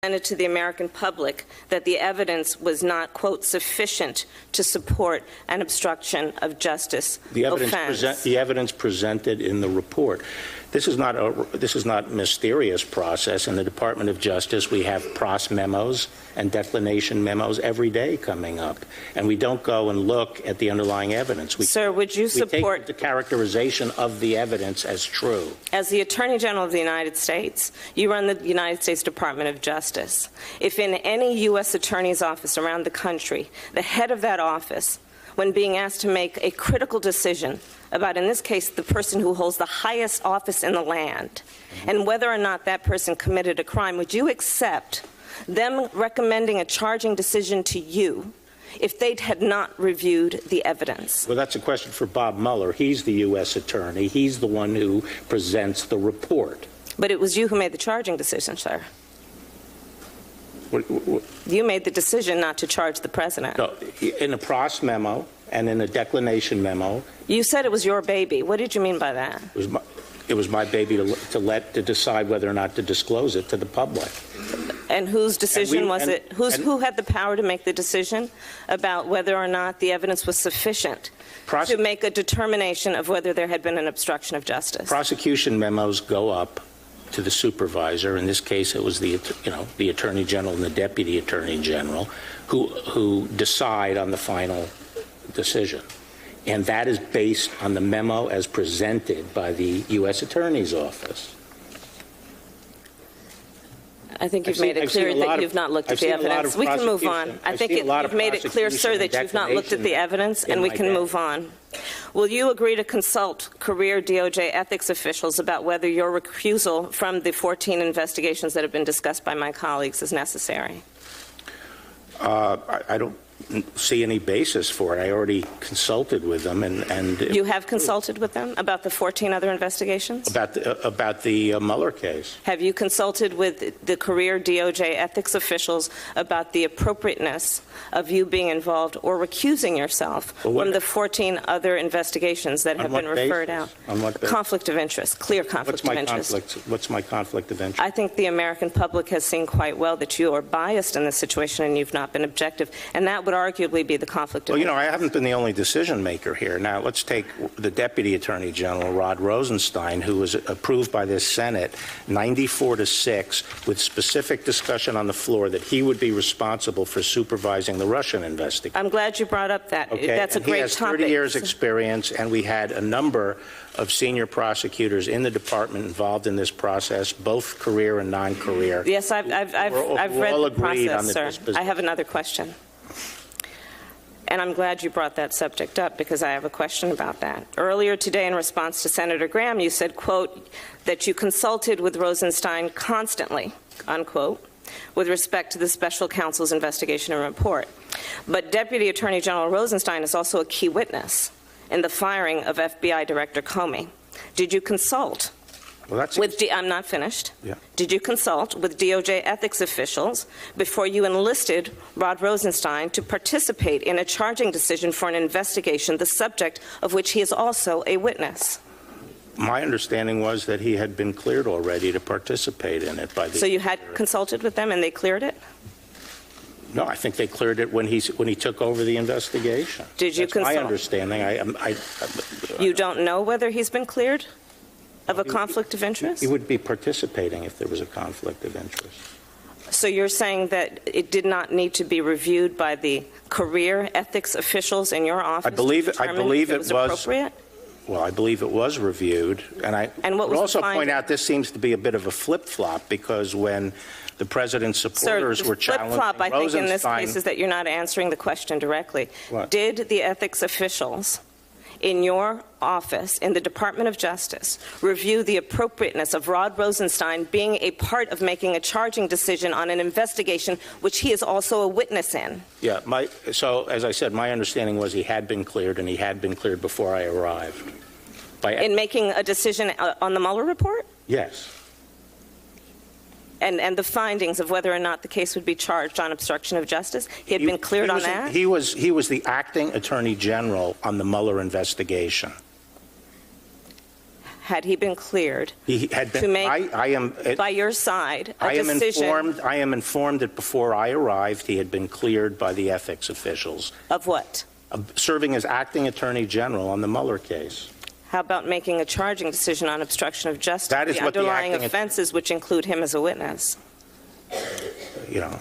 to the American public that the evidence was not, quote, sufficient to support an obstruction of justice offense. The evidence presented in the report. This is not mysterious process. In the Department of Justice, we have pros memos and declination memos every day coming up, and we don't go and look at the underlying evidence. Sir, would you support take the characterization of the evidence as true? As the Attorney General of the United States, you run the United States Department of Justice. If in any U.S. attorney's office around the country, the head of that office, when being asked to make a critical decision about, in this case, the person who holds the highest office in the land, and whether or not that person committed a crime, would you accept them recommending a charging decision to you if they had not reviewed the evidence? Well, that's a question for Bob Mueller. He's the U.S. attorney. He's the one who presents the report. But it was you who made the charging decision, sir. You made the decision not to charge the president. No, in a pros memo and in a declination memo. You said it was your baby. What did you mean by that? It was my baby to decide whether or not to disclose it to the public. And whose decision was it? Who had the power to make the decision about whether or not the evidence was sufficient to make a determination of whether there had been an obstruction of justice? Prosecution memos go up to the supervisor. In this case, it was the Attorney General and the Deputy Attorney General who decide on the final decision. And that is based on the memo as presented by the U.S. Attorney's Office. I think you've made it clear that you've not looked at the evidence. We can move on. I think you've made it clear, sir, that you've not looked at the evidence, and we can move on. Will you agree to consult career DOJ ethics officials about whether your recusal from the 14 investigations that have been discussed by my colleagues is necessary? I don't see any basis for it. I already consulted with them, and you have consulted with them about the 14 other investigations? About the Mueller case. Have you consulted with the career DOJ ethics officials about the appropriateness of you being involved or recusing yourself from the 14 other investigations that have been referred out? On what basis? Conflict of interest, clear conflict of interest. What's my conflict of interest? I think the American public has seen quite well that you are biased in this situation and you've not been objective, and that would arguably be the conflict of interest. Well, I haven't been the only decision maker here. Now, let's take the Deputy Attorney General, Rod Rosenstein, who was approved by this Senate 94-6 with specific discussion on the floor that he would be responsible for supervising the Russian investigation. I'm glad you brought up that. Okay. That's a great he has 30 years experience, and we had a number of senior prosecutors in the department involved in this process, both career and non-career. Yes, I've read the process, sir. I have another question. And I'm glad you brought that subject up because I have a question about that. Earlier today, in response to Senator Graham, you said, quote, that you consulted with Rosenstein constantly, unquote, with respect to the special counsel's investigation and report. But Deputy Attorney General Rosenstein is also a key witness in the firing of FBI Director Comey. Did you consult I'm not finished. Yeah. Did you consult with DOJ ethics officials before you enlisted Rod Rosenstein to participate in a charging decision for an investigation, the subject of which he is also a witness? My understanding was that he had been cleared already to participate in it by the. So you had consulted with them and they cleared it? No, I think they cleared it when he took over the investigation. Did you consult? My understanding. You don't know whether he's been cleared of a conflict of interest? He would be participating if there was a conflict of interest. So you're saying that it did not need to be reviewed by the career ethics officials in your office? I believe it was appropriate? Well, I believe it was reviewed, and I would also point out this seems to be a bit of a flip-flop because when the president's supporters were challenging flip-flop, I think, in this Rosenstein, case is that you're not answering the question directly. What? Did the ethics officials in your office, in the Department of Justice, review the appropriateness of Rod Rosenstein being a part of making a charging decision on an investigation which he is also a witness in? Yeah, so as I said, my understanding was he had been cleared, and he had been cleared before I arrived. In making a decision on the Mueller report? Yes. And the findings of whether or not the case would be charged on obstruction of justice? He had been cleared on that? He was the acting attorney general on the Mueller investigation. had he been cleared He had been, to make, I am, by your side, a I am decision I am informed that before I arrived, he had been cleared by the ethics officials of what? of serving as acting attorney general on the Mueller case. How about making a charging decision on obstruction of justice? That is the what the underlying acting offenses, which include him as a witness. You know,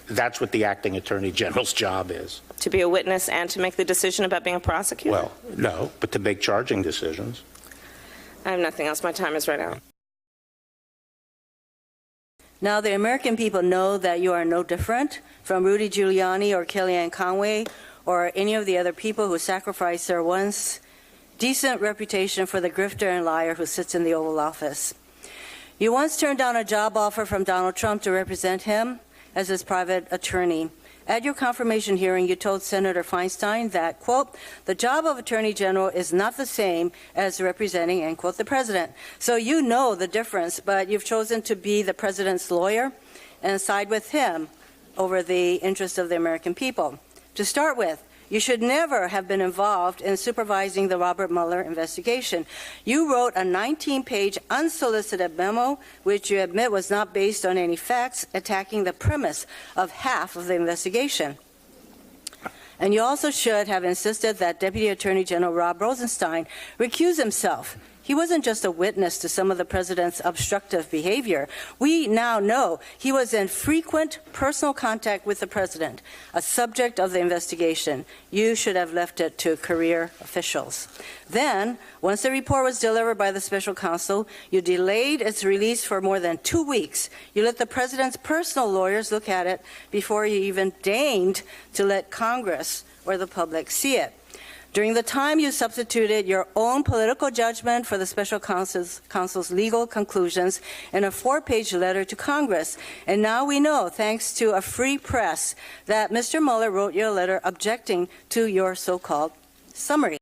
that's what the acting attorney general's job is. To be a witness and to make the decision about being a prosecutor? Well, no, but to make charging decisions. I have nothing else. My time is right out. Now, the American people know that you are no different from Rudy Giuliani or Kellyanne Conway or any of the other people who sacrificed their once decent reputation for the grifter and liar who sits in the Oval Office. You once turned down a job offer from Donald Trump to represent him as his private attorney. At your confirmation hearing, you told Senator Feinstein that, quote, the job of Attorney General is not the same as representing, end quote, the president. So you know the difference, but you've chosen to be the president's lawyer and side with him over the interests of the American people. To start with, you should never have been involved in supervising the Robert Mueller investigation. You wrote a 19-page unsolicited memo, which you admit was not based on any facts, attacking the premise of half of the investigation. And you also should have insisted that Deputy Attorney General Rob Rosenstein recuse himself. He wasn't just a witness to some of the president's obstructive behavior. We now know he was in frequent personal contact with the president, a subject of the investigation. You should have left it to career officials. Then, once the report was delivered by the special counsel, you delayed its release for more than 2 weeks. You let the president's personal lawyers look at it before you even deigned to let Congress or the public see it. During the time, you substituted your own political judgment for the special counsel's legal conclusions in a 4-page letter to Congress. And now we know, thanks to a free press, that Mr. Mueller wrote your letter objecting to your so-called summary.